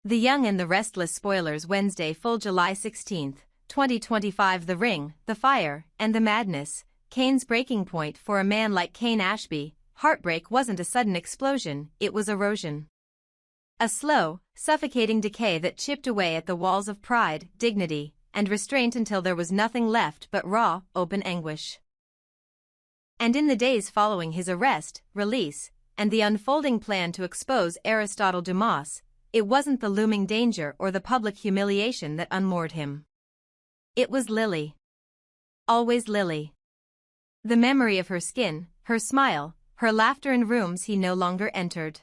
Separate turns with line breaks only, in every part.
The Young and the Restless spoilers. Wednesday, full July 16, 2025. The Ring, the Fire, and the Madness. Kane's breaking point. For a man like Kane Ashby, heartbreak wasn't a sudden explosion, it was erosion. A slow, suffocating decay that chipped away at the walls of pride, dignity, and restraint until there was nothing left but raw, open anguish. And in the days following his arrest, release, and the unfolding plan to expose Aristotle Dumas, it wasn't the looming danger or the public humiliation that unmoored him. It was Lily. Always Lily. The memory of her skin, her smile, her laughter in rooms he no longer entered.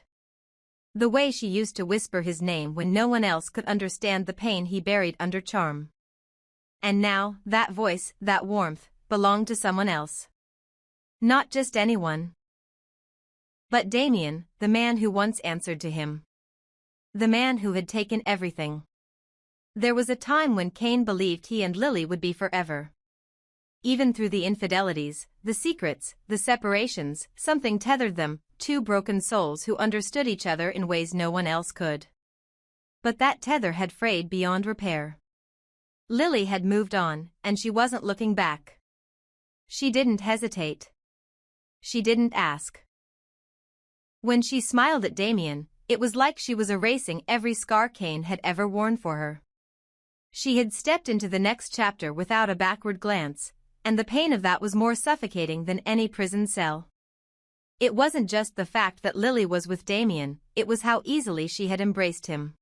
The way she used to whisper his name when no one else could understand the pain he buried under charm. And now, that voice, that warmth, belonged to someone else. Not just anyone. But Damien, the man who once answered to him. The man who had taken everything. There was a time when Kane believed he and Lily would be forever. Even through the infidelities, the secrets, the separations, something tethered them, two broken souls who understood each other in ways no one else could. But that tether had frayed beyond repair. Lily had moved on, and she wasn't looking back. She didn't hesitate. She didn't ask. When she smiled at Damien, it was like she was erasing every scar Kane had ever worn for her. She had stepped into the next chapter without a backward glance, and the pain of that was more suffocating than any prison cell. It wasn't just the fact that Lily was with Damien, it was how easily she had embraced him.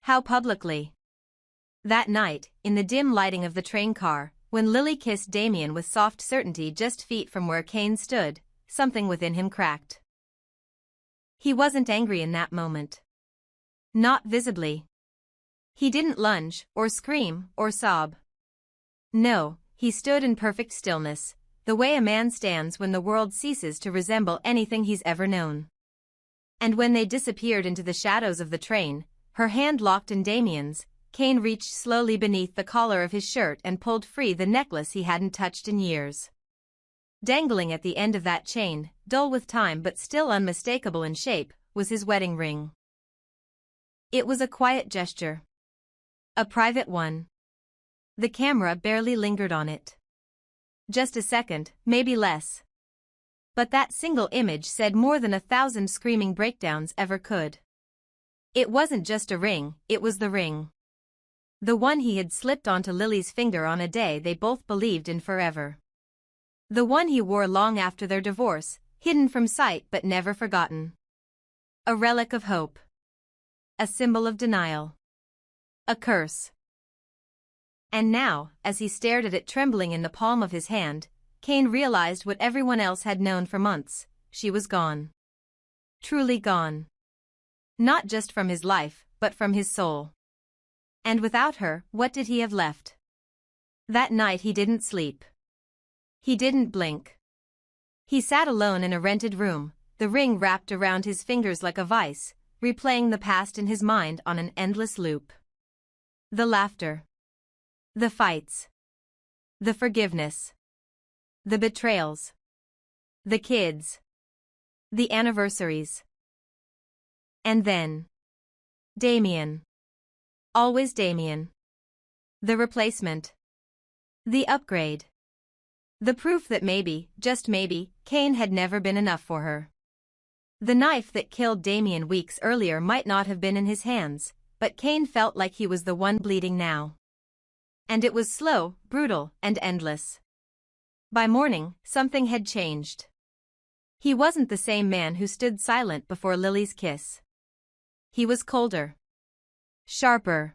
How publicly. That night, in the dim lighting of the train car, when Lily kissed Damien with soft certainty just feet from where Kane stood, something within him cracked. He wasn't angry in that moment. Not visibly. He didn't lunge, or scream, or sob. No, he stood in perfect stillness, the way a man stands when the world ceases to resemble anything he's ever known. And when they disappeared into the shadows of the train, her hand locked in Damien's, Kane reached slowly beneath the collar of his shirt and pulled free the necklace he hadn't touched in years. Dangling at the end of that chain, dull with time but still unmistakable in shape, was his wedding ring. It was a quiet gesture. A private one. The camera barely lingered on it. Just a second, maybe less. But that single image said more than 1,000 screaming breakdowns ever could. It wasn't just a ring, it was the ring. The one he had slipped onto Lily's finger on a day they both believed in forever. The one he wore long after their divorce, hidden from sight but never forgotten. A relic of hope. A symbol of denial. A curse. And now, as he stared at it trembling in the palm of his hand, Kane realized what everyone else had known for months: she was gone. Truly gone. Not just from his life, but from his soul. And without her, what did he have left? That night he didn't sleep. He didn't blink. He sat alone in a rented room, the ring wrapped around his fingers like a vice, replaying the past in his mind on an endless loop. The laughter. The fights. The forgiveness. The betrayals. The kids. The anniversaries. And then. Damien. Always Damien. The replacement. The upgrade. The proof that maybe, just maybe, Kane had never been enough for her. The knife that killed Damien weeks earlier might not have been in his hands, but Kane felt like he was the one bleeding now. And it was slow, brutal, and endless. By morning, something had changed. He wasn't the same man who stood silent before Lily's kiss. He was colder. Sharper.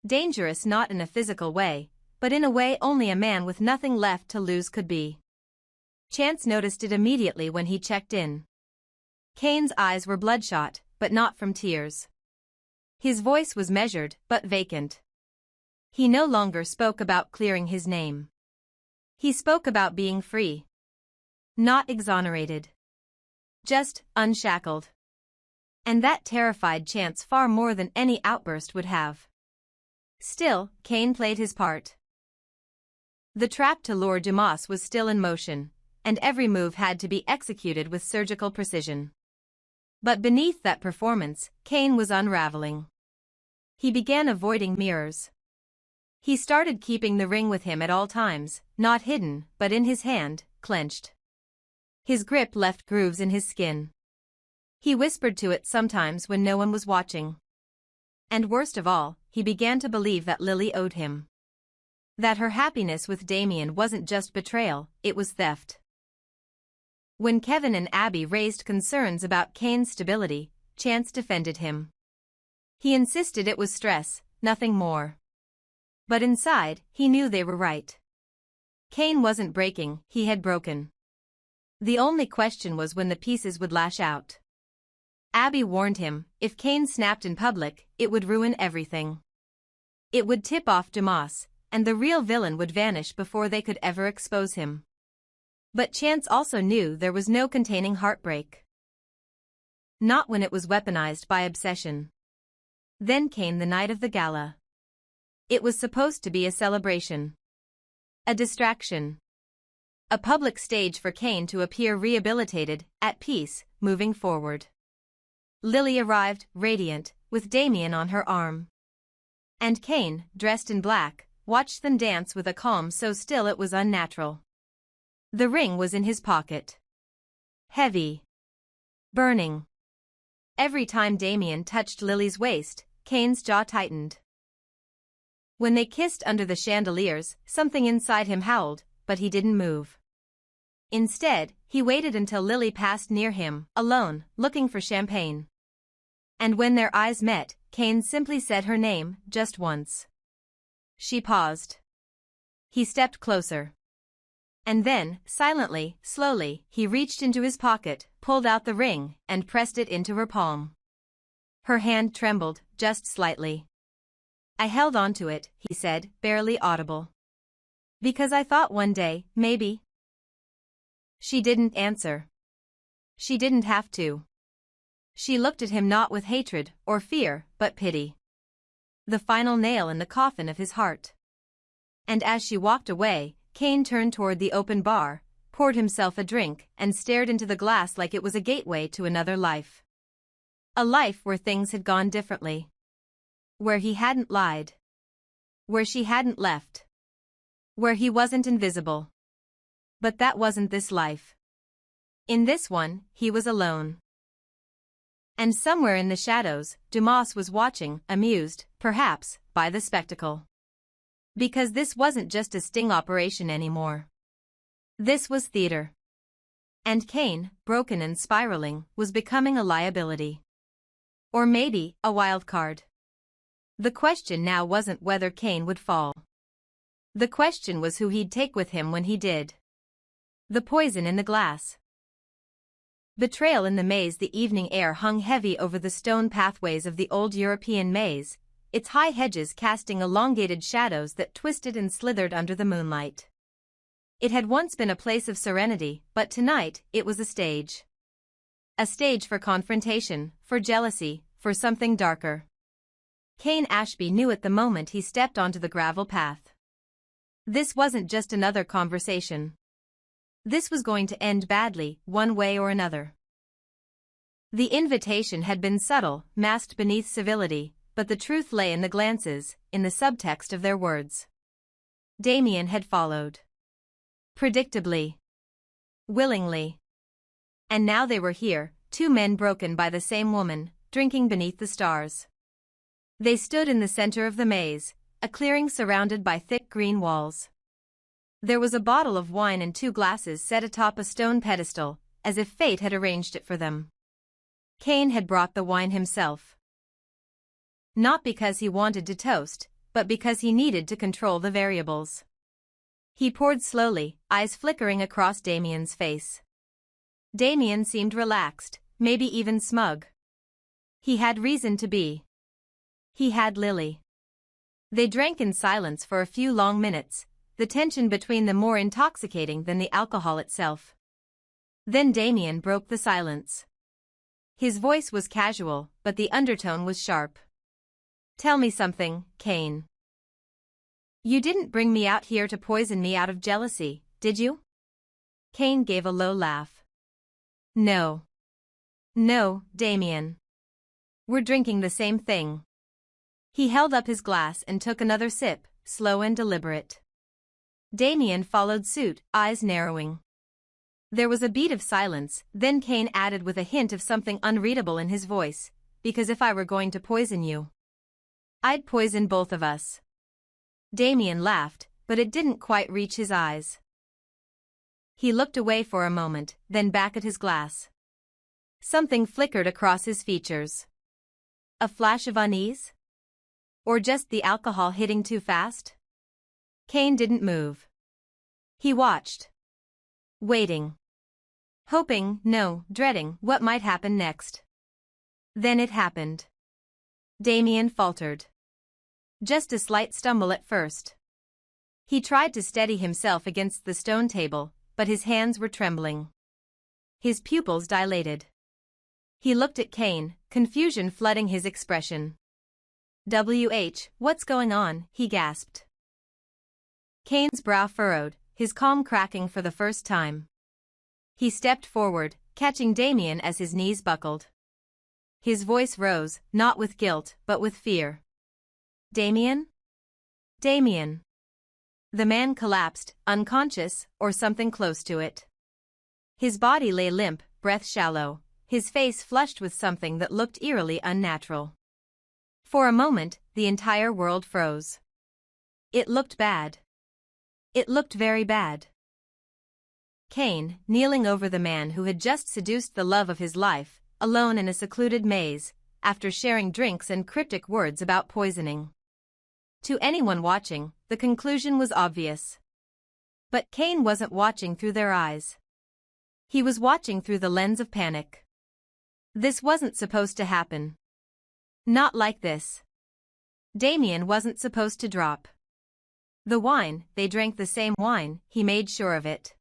Dangerous not in a physical way, but in a way only a man with nothing left to lose could be. Chance noticed it immediately when he checked in. Kane's eyes were bloodshot, but not from tears. His voice was measured, but vacant. He no longer spoke about clearing his name. He spoke about being free. Not exonerated. Just unshackled. And that terrified Chance far more than any outburst would have. Still, Kane played his part. The trap to lure Dumas was still in motion, and every move had to be executed with surgical precision. But beneath that performance, Kane was unraveling. He began avoiding mirrors. He started keeping the ring with him at all times, not hidden, but in his hand, clenched. His grip left grooves in his skin. He whispered to it sometimes when no one was watching. And worst of all, he began to believe that Lily owed him. That her happiness with Damien wasn't just betrayal, it was theft. When Kevin and Abby raised concerns about Kane's stability, Chance defended him. He insisted it was stress, nothing more. But inside, he knew they were right. Kane wasn't breaking, he had broken. The only question was when the pieces would lash out. Abby warned him, if Kane snapped in public, it would ruin everything. It would tip off Dumas, and the real villain would vanish before they could ever expose him. But Chance also knew there was no containing heartbreak. Not when it was weaponized by obsession. Then came the night of the gala. It was supposed to be a celebration. A distraction. A public stage for Kane to appear rehabilitated, at peace, moving forward. Lily arrived, radiant, with Damien on her arm. And Kane, dressed in black, watched them dance with a calm so still it was unnatural. The ring was in his pocket. Heavy. Burning. Every time Damien touched Lily's waist, Kane's jaw tightened. When they kissed under the chandeliers, something inside him howled, but he didn't move. Instead, he waited until Lily passed near him, alone, looking for champagne. And when their eyes met, Kane simply said her name, just once. She paused. He stepped closer. And then, silently, slowly, he reached into his pocket, pulled out the ring, and pressed it into her palm. Her hand trembled, just slightly. I held on to it, he said, barely audible. Because I thought one day, maybe. She didn't answer. She didn't have to. She looked at him not with hatred or fear, but pity. The final nail in the coffin of his heart. And as she walked away, Kane turned toward the open bar, poured himself a drink, and stared into the glass like it was a gateway to another life. A life where things had gone differently. Where he hadn't lied. Where she hadn't left. Where he wasn't invisible. But that wasn't this life. In this one, he was alone. And somewhere in the shadows, Dumas was watching, amused, perhaps, by the spectacle. Because this wasn't just a sting operation anymore. This was theater. And Kane, broken and spiraling, was becoming a liability. Or maybe, a wild card. The question now wasn't whether Kane would fall. The question was who he'd take with him when he did. The poison in the glass. Betrayal in the maze. The evening air hung heavy over the stone pathways of the old European maze, its high hedges casting elongated shadows that twisted and slithered under the moonlight. It had once been a place of serenity, but tonight, it was a stage. A stage for confrontation, for jealousy, for something darker. Kane Ashby knew at the moment he stepped onto the gravel path. This wasn't just another conversation. This was going to end badly, one way or another. The invitation had been subtle, masked beneath civility, but the truth lay in the glances, in the subtext of their words. Damien had followed. Predictably. Willingly. And now they were here, two men broken by the same woman, drinking beneath the stars. They stood in the center of the maze, a clearing surrounded by thick green walls. There was a bottle of wine and two glasses set atop a stone pedestal, as if fate had arranged it for them. Kane had brought the wine himself. Not because he wanted to toast, but because he needed to control the variables. He poured slowly, eyes flickering across Damien's face. Damien seemed relaxed, maybe even smug. He had reason to be. He had Lily. They drank in silence for a few long minutes, the tension between them more intoxicating than the alcohol itself. Then Damien broke the silence. His voice was casual, but the undertone was sharp. Tell me something, Kane. You didn't bring me out here to poison me out of jealousy, did you? Kane gave a low laugh. No. No, Damien. We're drinking the same thing. He held up his glass and took another sip, slow and deliberate. Damien followed suit, eyes narrowing. There was a beat of silence, then Kane added with a hint of something unreadable in his voice, because if I were going to poison you, I'd poison both of us. Damien laughed, but it didn't quite reach his eyes. He looked away for a moment, then back at his glass. Something flickered across his features. A flash of unease? Or just the alcohol hitting too fast? Kane didn't move. He watched. Waiting. Hoping, no, dreading what might happen next. Then it happened. Damien faltered. Just a slight stumble at first. He tried to steady himself against the stone table, but his hands were trembling. His pupils dilated. He looked at Kane, confusion flooding his expression. What's going on?" he gasped. Kane's brow furrowed, his calm cracking for the first time. He stepped forward, catching Damien as his knees buckled. His voice rose, not with guilt, but with fear. "Damien? Damien." The man collapsed, unconscious, or something close to it. His body lay limp, breath shallow, his face flushed with something that looked eerily unnatural. For a moment, the entire world froze. It looked bad. It looked very bad. Kane, kneeling over the man who had just seduced the love of his life, alone in a secluded maze, after sharing drinks and cryptic words about poisoning. To anyone watching, the conclusion was obvious. But Kane wasn't watching through their eyes. He was watching through the lens of panic. This wasn't supposed to happen. Not like this. Damien wasn't supposed to drop. The wine, they drank the same wine, he made sure of it.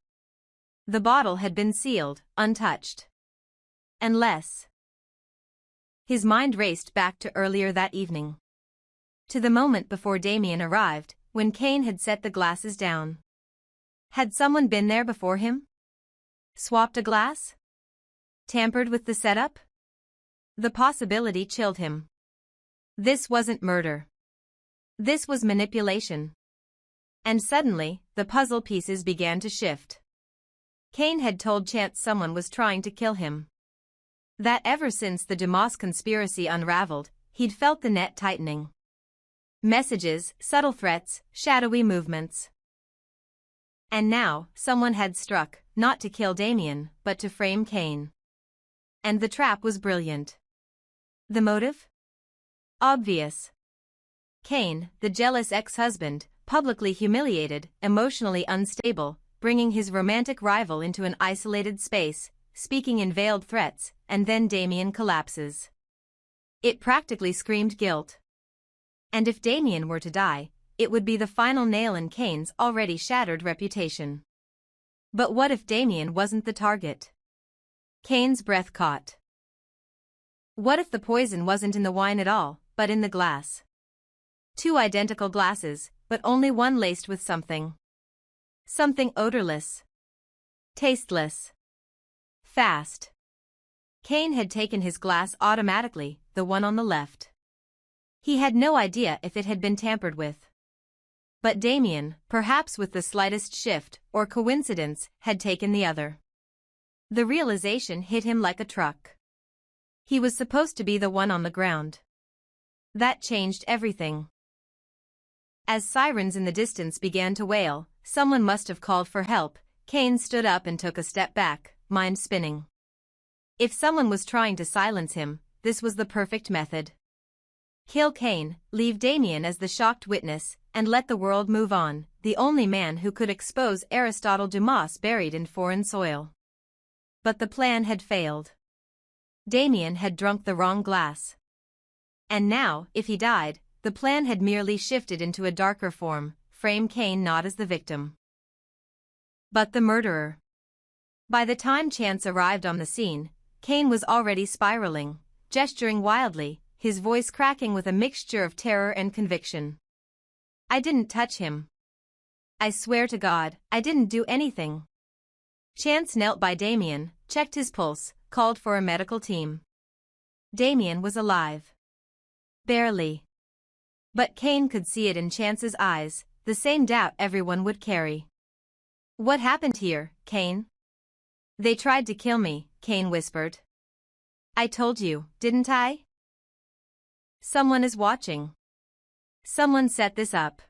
The bottle had been sealed, untouched. Unless. His mind raced back to earlier that evening. To the moment before Damien arrived, when Kane had set the glasses down. Had someone been there before him? Swapped a glass? Tampered with the setup? The possibility chilled him. This wasn't murder. This was manipulation. And suddenly, the puzzle pieces began to shift. Kane had told Chance someone was trying to kill him. That ever since the Dumas conspiracy unraveled, he'd felt the net tightening. Messages, subtle threats, shadowy movements. And now, someone had struck, not to kill Damien, but to frame Kane. And the trap was brilliant. The motive? Obvious. Kane, the jealous ex-husband, publicly humiliated, emotionally unstable, bringing his romantic rival into an isolated space, speaking in veiled threats, and then Damien collapses. It practically screamed guilt. And if Damien were to die, it would be the final nail in Kane's already shattered reputation. But what if Damien wasn't the target? Kane's breath caught. What if the poison wasn't in the wine at all, but in the glass? Two identical glasses, but only one laced with something. Something odorless. Tasteless. Fast. Kane had taken his glass automatically, the one on the left. He had no idea if it had been tampered with. But Damien, perhaps with the slightest shift or coincidence, had taken the other. The realization hit him like a truck. He was supposed to be the one on the ground. That changed everything. As sirens in the distance began to wail, someone must have called for help. Kane stood up and took a step back, mind spinning. If someone was trying to silence him, this was the perfect method. Kill Kane, leave Damien as the shocked witness, and let the world move on, the only man who could expose Aristotle Dumas buried in foreign soil. But the plan had failed. Damien had drunk the wrong glass. And now, if he died, the plan had merely shifted into a darker form, frame Kane not as the victim, but the murderer. By the time Chance arrived on the scene, Kane was already spiraling, gesturing wildly, his voice cracking with a mixture of terror and conviction. "I didn't touch him. I swear to God, I didn't do anything." Chance knelt by Damien, checked his pulse, called for a medical team. Damien was alive. Barely. But Kane could see it in Chance's eyes, the same doubt everyone would carry. "What happened here, Kane?" "They tried to kill me," Kane whispered. "I told you, didn't I?" "Someone is watching. Someone set this up.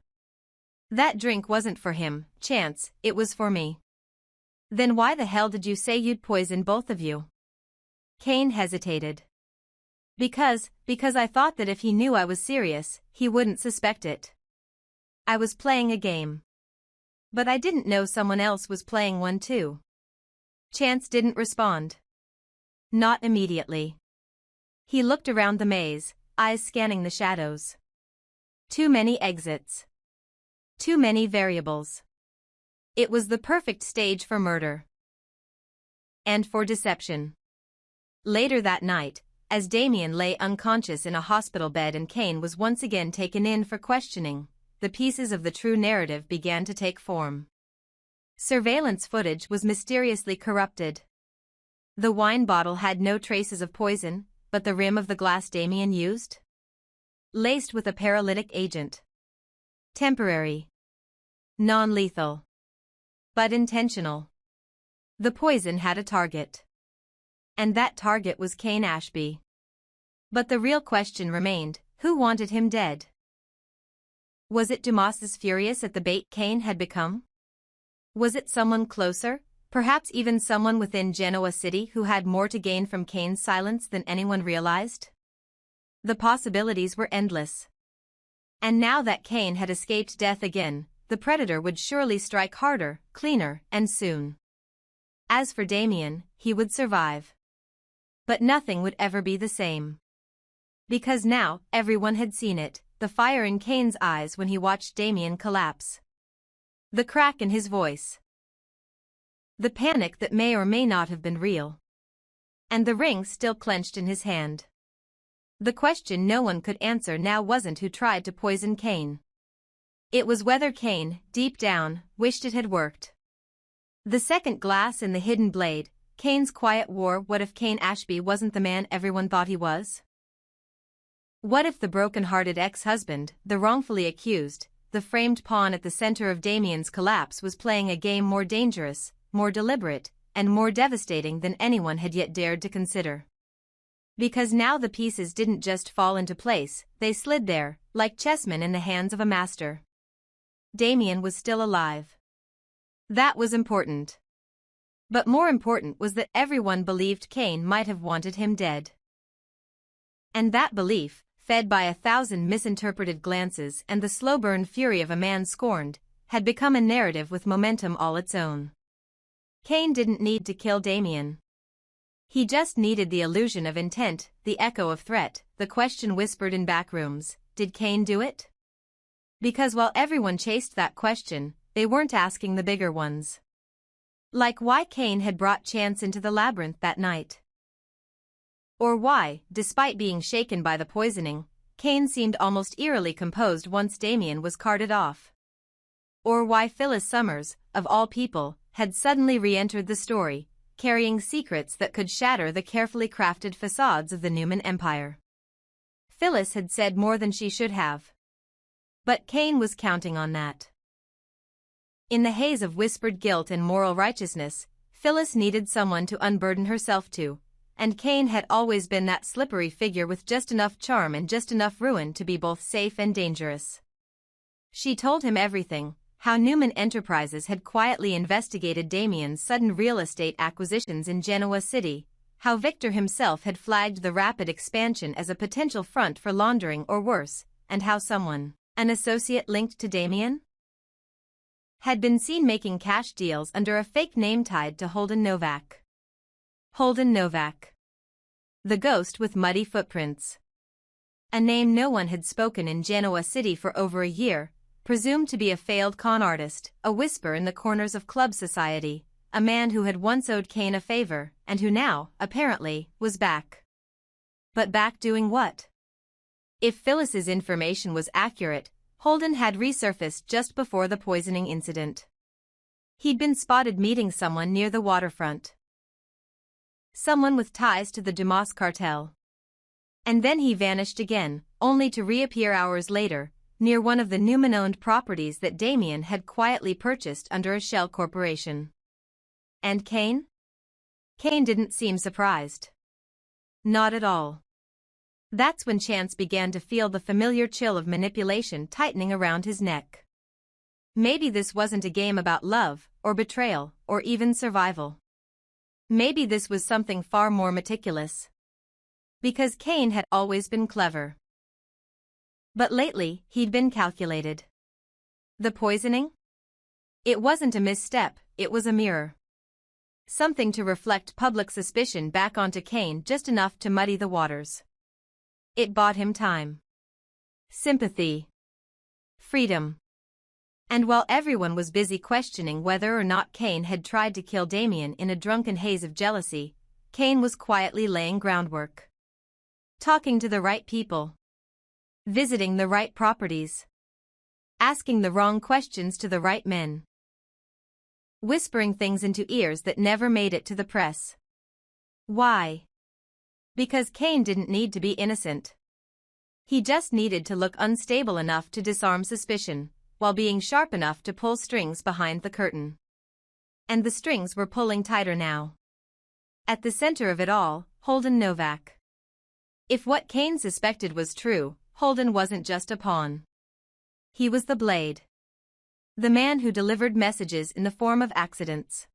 That drink wasn't for him, Chance, it was for me." "Then why the hell did you say you'd poison both of you?" Kane hesitated. Because I thought that if he knew I was serious, he wouldn't suspect it. I was playing a game. But I didn't know someone else was playing one too." Chance didn't respond. Not immediately. He looked around the maze, eyes scanning the shadows. Too many exits. Too many variables. It was the perfect stage for murder. And for deception. Later that night, as Damien lay unconscious in a hospital bed and Kane was once again taken in for questioning, the pieces of the true narrative began to take form. Surveillance footage was mysteriously corrupted. The wine bottle had no traces of poison, but the rim of the glass Damien used? Laced with a paralytic agent. Temporary. Non-lethal. But intentional. The poison had a target. And that target was Kane Ashby. But the real question remained, who wanted him dead? Was it Dumas furious at the bait Kane had become? Was it someone closer, perhaps even someone within Genoa City who had more to gain from Kane's silence than anyone realized? The possibilities were endless. And now that Kane had escaped death again, the predator would surely strike harder, cleaner, and soon. As for Damien, he would survive. But nothing would ever be the same. Because now, everyone had seen it, the fire in Kane's eyes when he watched Damien collapse. The crack in his voice. The panic that may or may not have been real. And the ring still clenched in his hand. The question no one could answer now wasn't who tried to poison Kane. It was whether Kane, deep down, wished it had worked. The second glass in the hidden blade, Kane's quiet war. What if Kane Ashby wasn't the man everyone thought he was? What if the broken-hearted ex-husband, the wrongfully accused, the framed pawn at the center of Damien's collapse was playing a game more dangerous, more deliberate, and more devastating than anyone had yet dared to consider? Because now the pieces didn't just fall into place, they slid there, like chessmen in the hands of a master. Damien was still alive. That was important. But more important was that everyone believed Kane might have wanted him dead. And that belief, fed by 1,000 misinterpreted glances and the slow-burn fury of a man scorned, had become a narrative with momentum all its own. Kane didn't need to kill Damien. He just needed the illusion of intent, the echo of threat, the question whispered in back rooms, did Kane do it? Because while everyone chased that question, they weren't asking the bigger ones. Like why Kane had brought Chance into the labyrinth that night. Or why, despite being shaken by the poisoning, Kane seemed almost eerily composed once Damien was carted off. Or why Phyllis Summers, of all people, had suddenly re-entered the story, carrying secrets that could shatter the carefully crafted facades of the Newman Empire. Phyllis had said more than she should have. But Kane was counting on that. In the haze of whispered guilt and moral righteousness, Phyllis needed someone to unburden herself to, and Kane had always been that slippery figure with just enough charm and just enough ruin to be both safe and dangerous. She told him everything, how Newman Enterprises had quietly investigated Damien's sudden real estate acquisitions in Genoa City, how Victor himself had flagged the rapid expansion as a potential front for laundering or worse, and how someone, an associate linked to Damien, had been seen making cash deals under a fake name tied to Holden Novak. Holden Novak. The ghost with muddy footprints. A name no one had spoken in Genoa City for over a year, presumed to be a failed con artist, a whisper in the corners of club society, a man who had once owed Kane a favor, and who now, apparently, was back. But back doing what? If Phyllis's information was accurate, Holden had resurfaced just before the poisoning incident. He'd been spotted meeting someone near the waterfront. someone with ties to the Dumas cartel. And then he vanished again, only to reappear hours later, near one of the Newman-owned properties that Damien had quietly purchased under a shell corporation. And Kane? Kane didn't seem surprised. Not at all. That's when Chance began to feel the familiar chill of manipulation tightening around his neck. Maybe this wasn't a game about love, or betrayal, or even survival. Maybe this was something far more meticulous. Because Kane had always been clever. But lately, he'd been calculated. The poisoning? It wasn't a misstep, it was a mirror. Something to reflect public suspicion back onto Kane just enough to muddy the waters. It bought him time. Sympathy. Freedom. And while everyone was busy questioning whether or not Kane had tried to kill Damien in a drunken haze of jealousy, Kane was quietly laying groundwork. Talking to the right people. Visiting the right properties. Asking the wrong questions to the right men. Whispering things into ears that never made it to the press. Why? Because Kane didn't need to be innocent. He just needed to look unstable enough to disarm suspicion, while being sharp enough to pull strings behind the curtain. And the strings were pulling tighter now. At the center of it all, Holden Novak. If what Kane suspected was true, Holden wasn't just a pawn. He was the blade. The man who delivered messages in the form of accidents.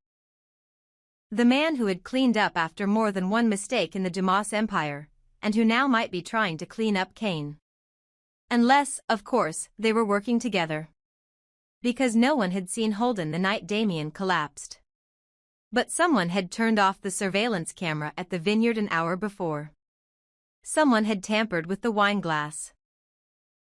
The man who had cleaned up after more than one mistake in the Dumas empire, and who now might be trying to clean up Kane. Unless, of course, they were working together. Because no one had seen Holden the night Damien collapsed. But someone had turned off the surveillance camera at the vineyard an hour before. Someone had tampered with the wine glass.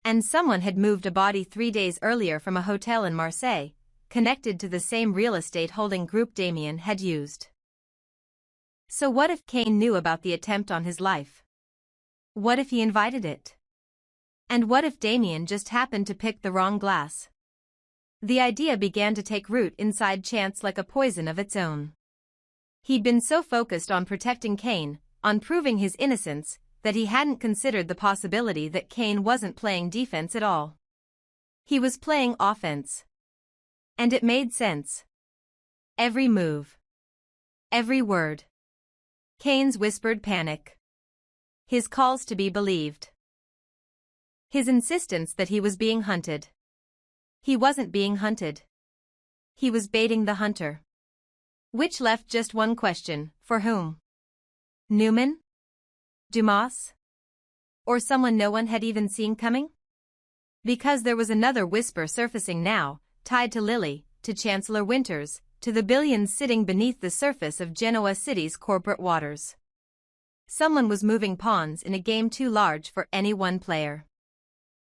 And someone had moved a body 3 days earlier from a hotel in Marseille, connected to the same real estate holding group Damien had used. So what if Kane knew about the attempt on his life? What if he invited it? And what if Damien just happened to pick the wrong glass? The idea began to take root inside Chance like a poison of its own. He'd been so focused on protecting Kane, on proving his innocence, that he hadn't considered the possibility that Kane wasn't playing defense at all. He was playing offense. And it made sense. Every move. Every word. Kane's whispered panic. His calls to be believed. His insistence that he was being hunted. He wasn't being hunted. He was baiting the hunter. Which left just one question, for whom? Newman? Dumas? Or someone no one had even seen coming? Because there was another whisper surfacing now, tied to Lily, to Chancellor Winters, to the billions sitting beneath the surface of Genoa City's corporate waters. Someone was moving pawns in a game too large for any one player.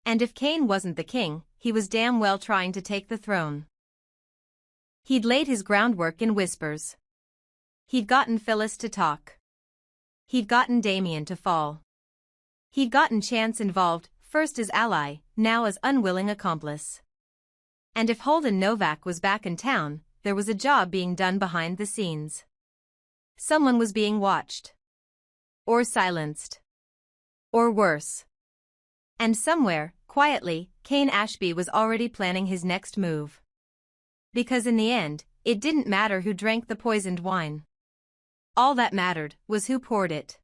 And if Kane wasn't the king, he was damn well trying to take the throne. He'd laid his groundwork in whispers. He'd gotten Phyllis to talk. He'd gotten Damien to fall. He'd gotten Chance involved, first as ally, now as unwilling accomplice. And if Holden Novak was back in town, there was a job being done behind the scenes. Someone was being watched. Or silenced. Or worse. And somewhere, quietly, Kane Ashby was already planning his next move. Because in the end, it didn't matter who drank the poisoned wine. All that mattered was who poured it.